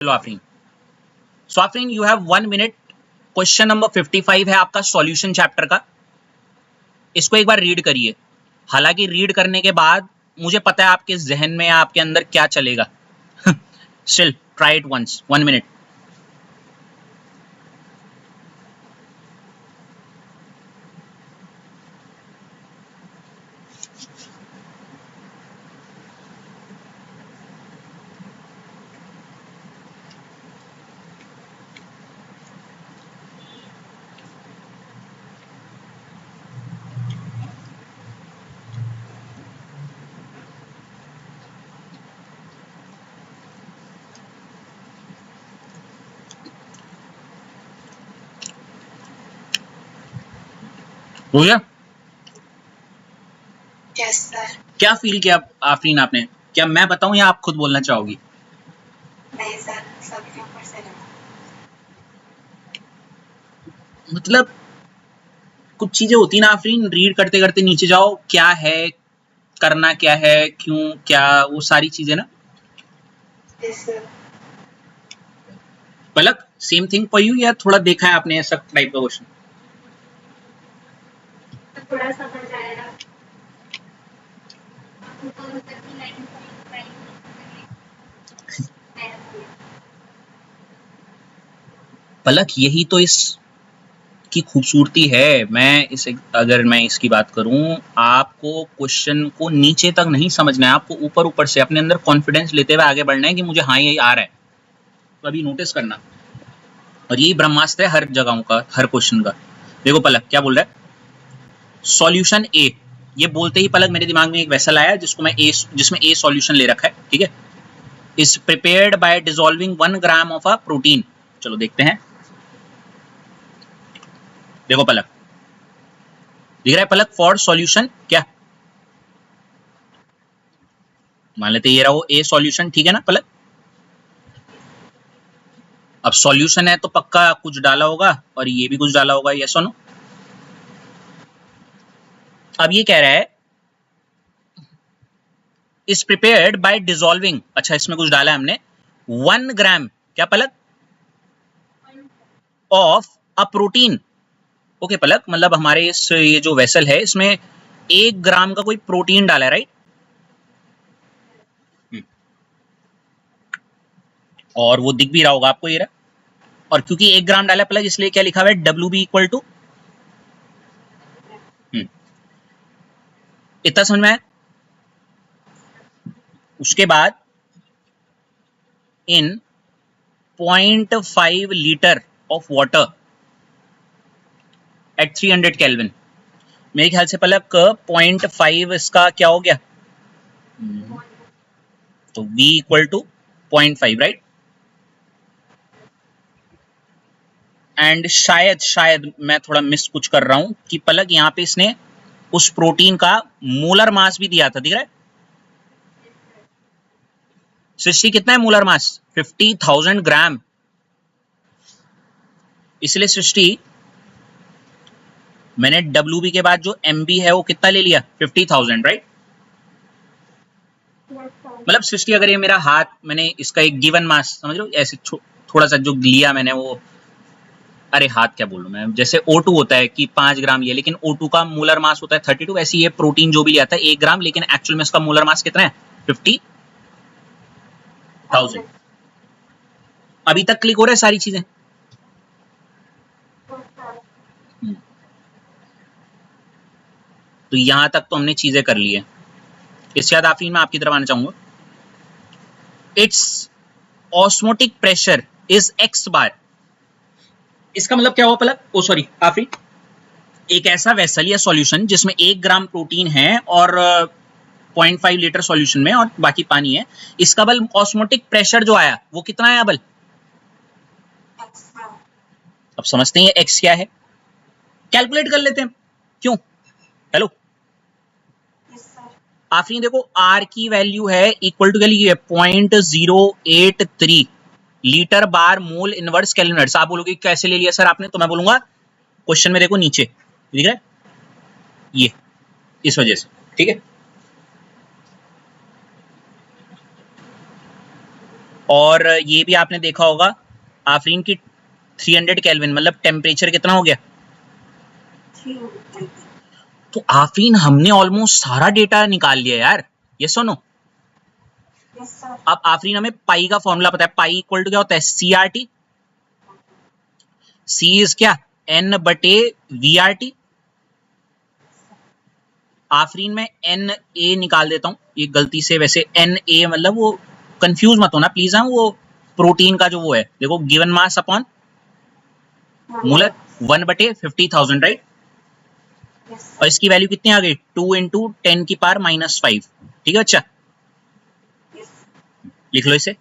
चलो Afreen, so Afreen you have 1 minute. Question number 55 है आपका सॉल्यूशन चैप्टर का। इसको एक बार रीड करिए। हालांकि रीड करने के बाद मुझे पता है आपके जहन में आपके अंदर क्या चलेगा। Still try it once, 1 minute. हो गया? Yes sir. क्या फील किया आफरीन आपने? क्या मैं बताऊं या आप खुद बोलना चाहोगी? नहीं सर, सबके ऊपर से लगा। मतलब कुछ चीजें होती ना आफरीन, रीड करते करते नीचे जाओ, क्या है, करना क्या है, क्यों, क्या, वो सारी चीजें ना। Yes sir. Palak, same thing for you या थोड़ा देखा है आपने ऐसा टाइप का क्वेश्चन? थोड़ा समझ आएगा। पलक, यही तो इस की खूबसूरती है। अगर मैं इसकी बात करूं, आपको क्वेश्चन को नीचे तक नहीं समझना है, आपको ऊपर ऊपर से अपने अंदर कॉन्फिडेंस लेते हुए आगे बढ़ना है कि मुझे हाँ यही आ रहा है। तो अभी नोटिस करना, और यही ब्रह्मास्त्र है हर जगहों का, हर क्वेश्चन का। देखो पलक क्या बोल रहा है, सॉल्यूशन ए। ये बोलते ही पलक मेरे दिमाग में एक वेसल आया जिसमें ए सॉल्यूशन ले रखा है, ठीक है। Is prepared by dissolving 1 gram of a protein. चलो देखते हैं। देखो पलक, दिख रहा है पलक, फॉर सॉल्यूशन क्या, मान लेते ये रहा वो ए सॉल्यूशन, ठीक है ना पलक। अब सॉल्यूशन है तो पक्का कुछ डाला होगा और ये भी कुछ डाला होगा, यस और नो। अब ये कह रहा है इज प्रिपेयर्ड बाय डिसॉल्विंग, अच्छा इसमें कुछ डाला है हमने, 1 ग्राम क्या पलक, ऑफ अ प्रोटीन। ओके पलक, मतलब हमारे ये जो वेसल है इसमें 1 ग्राम का कोई प्रोटीन डाला है, राइट। और वो दिख भी रहा होगा आपको, ये रहा। और क्योंकि 1 ग्राम डाला पलक, इसलिए क्या लिखा हुआ है, डब्ल्यू बी इक्वल टू, इतना समझ में आया। उसके बाद इन 0.5 litre of water at 300 kelvin. मेरे ख्याल से पलक 0.5 इसका क्या हो गया, तो V equal to 0.5, right. And शायद मैं थोड़ा मिस कुछ कर रहा हूं कि पलक यहां पे इसने उस प्रोटीन का मोलर मास भी दिया था, दिख रहा है। सृष्टि कितना है मोलर मास, 50,000 ग्राम। इसलिए सृष्टि मैंने WB के बाद जो MB है वो कितना ले लिया, 50,000, राइट। मतलब सृष्टि अगर ये मेरा हाथ, मैंने इसका एक गिवन मास समझ लो, ऐसे थोड़ा सा जो लिया मैंने वो, अरे हाथ क्या बोलूं मैं, जैसे O2 होता है कि 5 ग्राम लिया, लेकिन O2 का मोलर मास होता है 32, ऐसे ये प्रोटीन जो भी लिया था 1 ग्राम, लेकिन एक्चुअल में इसका मोलर मास कितना है, 50,000। अभी तक क्लिक हो रहा है सारी चीजें। तो यहां तक तो हमने चीजें कर ली है। इसके बाद आफरीन मैं आपकी तरफ आना चाहूंगा। It's osmotic pressure is X बार। इसका मतलब क्या हुआ पलक, ओ सॉरी आफरीन, एक ऐसा वेसल या सॉल्यूशन जिसमें 1 ग्राम प्रोटीन है और 0.5 लीटर सॉल्यूशन में और बाकी पानी है, इसका बल ऑस्मोटिक प्रेशर जो आया वो कितना आया बल, अब समझते हैं एक्स क्या है, कैलकुलेट कर लेते हैं, क्यों। हेलो आफरीन, देखो आर की वैल्यू है इक्वल टू क्या लिखी है, 0.083 लीटर बार मोल इनवर्स केल्विन। आप बोलोगे कैसे ले लिया सर आपने, तो मैं बोलूंगा क्वेश्चन में देखो नीचे दिख रहा है ये, इस वजह से, ठीक है। और ये भी आपने देखा होगा आफरीन की 300 केल्विन मतलब टेम्परेचर कितना हो गया। तो आफरीन हमने ऑलमोस्ट सारा डेटा निकाल लिया यार, ये सुनो। अब आफरीन हमें पाई का फॉर्मूला पता है, पाई इक्वल टू क्या होता है, CRT। सी इज क्या, N बटे VRT। आफरीन में NA निकाल देता हूं, ये गलती से, वैसे NA मतलब वो कंफ्यूज मत होना प्लीज। हाँ, वो प्रोटीन का जो वो है, देखो गिवन मास अपॉन मोलर 1 बटे 50,000 राइट। और इसकी वैल्यू कितनी आ गई, 2 इंटू 10 की पावर -5। ठीक है, अच्छा लिख लो इसे।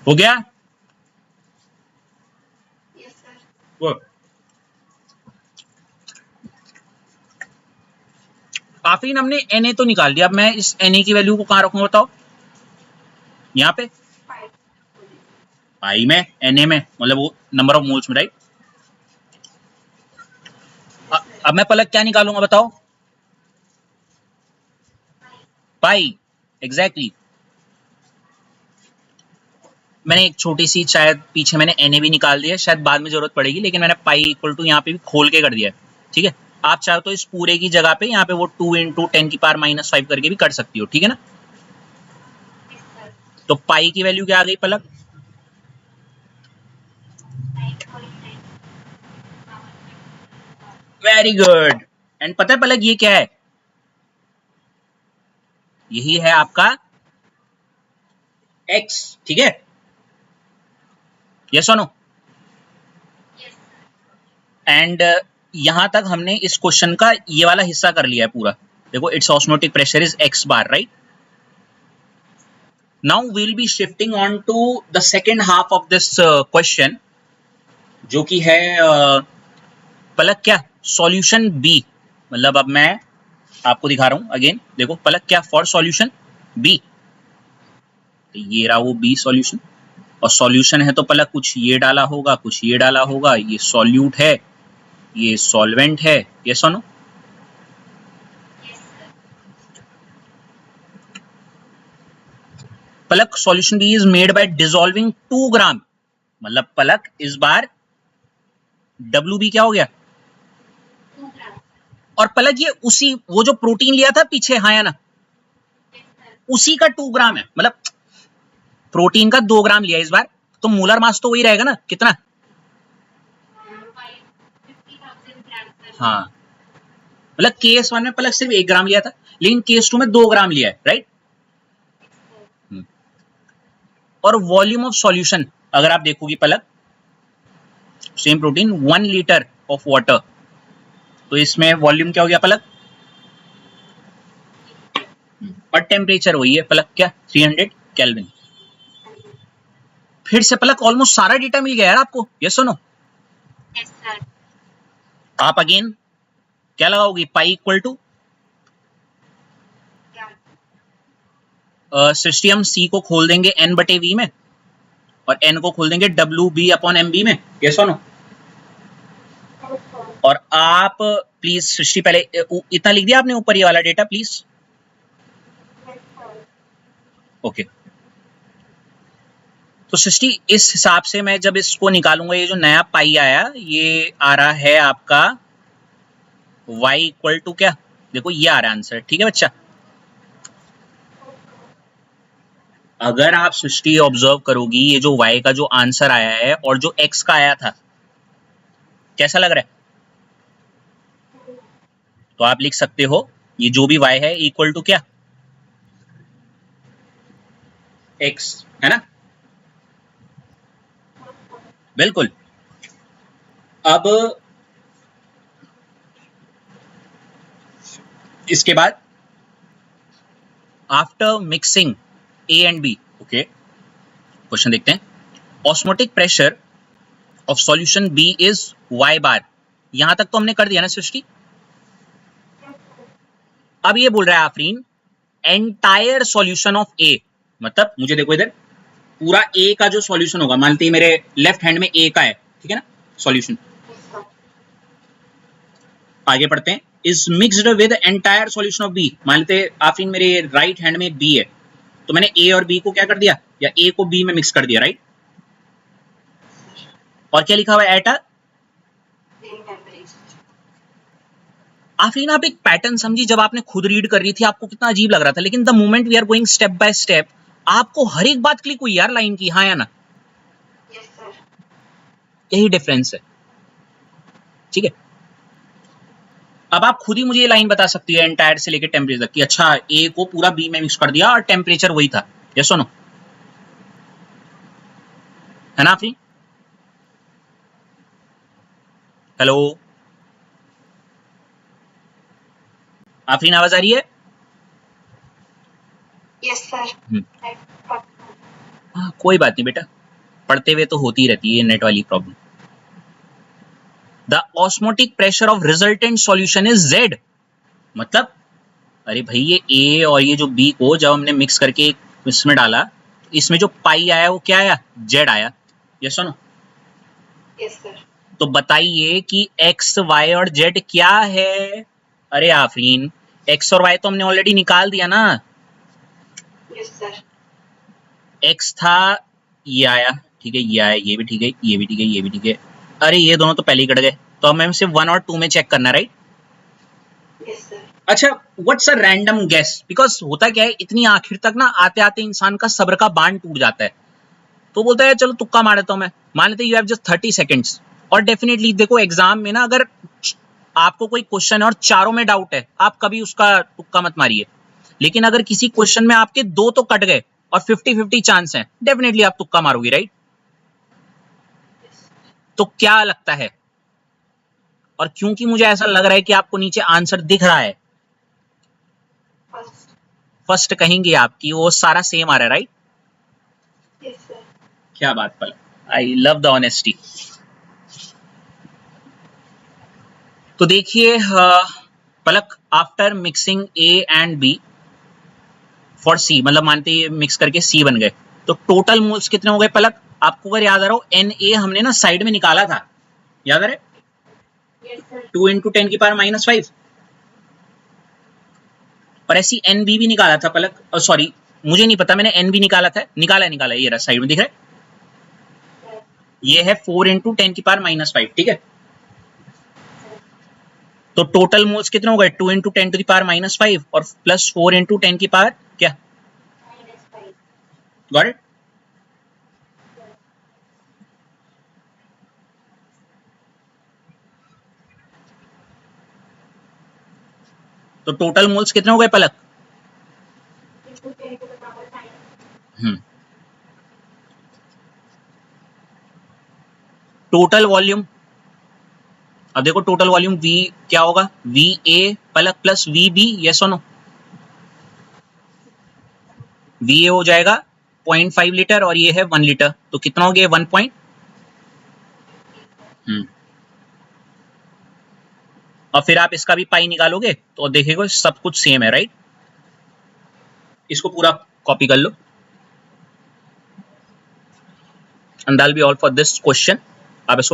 हो गया, Yes, sir. गुड। आफरीन हमने Na तो निकाल दिया, अब मैं इस Na की वैल्यू को कहां रखूंगा बताओ, यहाँ पे 5. पाई में, Na में मतलब वो नंबर ऑफ मोल्स में राइट। Yes, sir. अब मैं पलक क्या निकालूंगा बताओ, पाई, एग्जैक्टली। मैंने एक छोटी सी, शायद पीछे मैंने Na भी निकाल दिया, शायद बाद में जरूरत पड़ेगी, लेकिन मैंने पाई इक्वल टू यहाँ पे भी खोल के कर दिया है। ठीक है, आप चाहो तो इस पूरे की जगह पे यहाँ पे वो 2 इंटू 10 की पावर -5 करके भी कर सकती हो, ठीक है ना। Yes, sir. तो पाई की वैल्यू क्या आ गई पलक, 9.9. Very good. एंड पता है पलक ये क्या है, यही है आपका x, ठीक है, यस और नो। Yes, sir. एंड यहां तक हमने इस क्वेश्चन का ये वाला हिस्सा कर लिया है पूरा। देखो it's osmotic pressure is x bar right. Now we'll be shifting on to the second half of this question, जो कि है पलक क्या, सॉल्यूशन बी। मतलब अब मैं आपको दिखा रहा हूं अगेन, देखो पलक क्या, फॉर सॉल्यूशन बी, ये रहा वो बी सॉल्यूशन। और सॉल्यूशन है तो पलक कुछ ये डाला होगा, कुछ ये डाला होगा, ये सॉल्यूट है, ये सॉल्वेंट है, ये सुनो। Yes, sir. Palak solution B is made by dissolving 2 gram, मतलब पलक इस बार डब्ल्यू बी क्या हो गया, 2 grams. और पलक ये उसी वो जो प्रोटीन लिया था पीछे, हाँ या ना, Yes, sir. उसी का 2 ग्राम है, मतलब प्रोटीन का 2 ग्राम लिया इस बार, तो मोलर मास तो वही रहेगा ना, कितना, 50,000 grams, sir. हाँ, मतलब केस 1 में पलक सिर्फ 1 ग्राम लिया था, लेकिन केस 2 में 2 ग्राम लिया है राइट। Yes, sir. और वॉल्यूम ऑफ सॉल्यूशन अगर आप देखोगी Palak, same protein 1 litre of water, तो इसमें वॉल्यूम क्या हो गया पलक, और टेम्परेचर वही है पलक क्या, 300 केल्विन। फिर से पलक ऑलमोस्ट सारा डेटा मिल गया यार आपको, ये सुनो। Yes, sir. आप अगेन क्या लगाओगी, पाई इक्वल टू, Yeah. सृष्टि हम सी को खोल देंगे n बटे वी में, और n को खोल देंगे W B upon M B में, ये सुनो। Yes, sir. और आप प्लीज सृष्टि पहले इतना लिख दिया आपने ऊपर ये वाला data please, Yes, sir. Okay. तो सृष्टि इस हिसाब से मैं जब इसको निकालूंगा, ये जो नया पाई आया ये आ रहा है आपका y इक्वल टू क्या, देखो ये आ रहा है आंसर, ठीक है बच्चा। अगर आप सृष्टि ऑब्जर्व करोगी, ये जो y का जो आंसर आया है और जो x का आया था, कैसा लग रहा है, तो आप लिख सकते हो ये जो भी y है इक्वल टू क्या, x, है ना? बिल्कुल। अब इसके बाद after mixing a and b, okay, question देखते हैं। Osmotic pressure of solution b is y बार। यहां तक तो हमने कर दिया ना सृष्टि? अब ये बोल रहा है Afreen entire solution of a, मतलब मुझे देखो इधर पूरा a का जो सॉल्यूशन होगा, मान लीजिए मेरे लेफ्ट हैंड में a का है, ठीक है ना, सॉल्यूशन। आगे पढ़ते हैं। Is mixed with entire solution of b, मान लेते आफरीन मेरे राइट हैंड में b है, तो मैंने a और b को क्या कर दिया, या a को b में मिक्स कर दिया, राइट? और क्या लिखा हुआ है एट अ, आफरीन आप एक पैटर्न समझी, जब आपने खुद रीड कर रही थी आपको कितना अजीब लग रहा था, लेकिन the moment we are going step by step आपको हर एक बात क्लिक हुई यार लाइन की, हाँ या ना? यही डिफरेंस है, ठीक है? अब आप खुद ही मुझे ये लाइन बता सकती है एंटायर से लेकर टेम्परेचर तक कि अच्छा ए को पूरा बी में मिक्स कर दिया और टेम्परेचर वही था, यस और नो? है ना आफरीन? हेलो आफरीन, आवाज आ रही है? Yes sir. हाँ कोई बात नहीं बेटा, पढ़ते हुए तो होती रहती है नेट वाली problem. The osmotic pressure of resultant solution is Z, मतलब अरे भाई ये A और ये जो B को जब हमने मिक्स करके इसमें डाला, इसमें जो पाई आया वो क्या आया, Z आया, यस और नो? Yes sir. तो बताइए कि X, Y और Z क्या है? अरे आफरीन X और Y तो हमने ऑलरेडी निकाल दिया ना। Yes sir. X था, ये आया, ठीक है, ये आया, ये भी ठीक है, ये भी ठीक है, ये भी ठीक है। अरे ये दोनों तो पहले ही कट गए, तो हमें सिर्फ 1 और 2 में चेक करना, राइट? Yes sir. अच्छा what's a random guess, because होता क्या है इतनी आखिर तक ना आते आते इंसान का सब्र का बांध टूट जाता है, तो बोलता है चलो तुक्का मार देता हूं मैं। मान लेते यू हैव जस्ट 30 सेकंड्स, और डेफिनेटली देखो एग्जाम में ना अगर आपको कोई क्वेश्चन है और चारों में डाउट है, आप कभी उसका तुक्का मत मारिए, लेकिन अगर किसी क्वेश्चन में आपके 2 तो कट गए और 50-50 चांस है, डेफिनेटली आप तुक्का मारोगे, राइट? तो क्या लगता है, और क्योंकि मुझे ऐसा लग रहा है कि आपको नीचे आंसर दिख रहा है, फर्स्ट कहेंगे आपकी वो सारा सेम आ रहा है, राइट? Yes sir. क्या बात पल, आई लव द ऑनेस्टी। तो देखिए Palak, after mixing A and B for C, मतलब मानते ये मिक्स करके C बन गए, तो टोटल मोल्स कितने हो गए पलक? आपको अगर याद आ रहा हो Na हमने ना साइड में निकाला था, याद आ रहा है? Yes sir. 2 × 10⁻⁵, और ऐसी NB भी निकाला था पलक, सॉरी मुझे नहीं पता, मैंने NB निकाला था, निकाला है, ये रहा साइड में दिख रहा है, ये है 4 × 10⁻⁵, ठीक है? तो टोटल मोल्स कितने हो गए? 2 × 10⁻⁵ और प्लस 4 × 10 की पावर क्या? Got it? तो टोटल मोल्स कितने हो गए पलक? टोटल वॉल्यूम, अब देखो टोटल वॉल्यूम V क्या होगा, VA पलक प्लस VB, यस और नो? VA हो जाएगा 0.5 लीटर और ये है 1 लीटर, तो कितना हो गया 1 और फिर आप इसका भी पाई निकालोगे तो देखेगा सब कुछ सेम है, राइट? इसको पूरा कॉपी कर लो, and that will be all for this question. आप इसको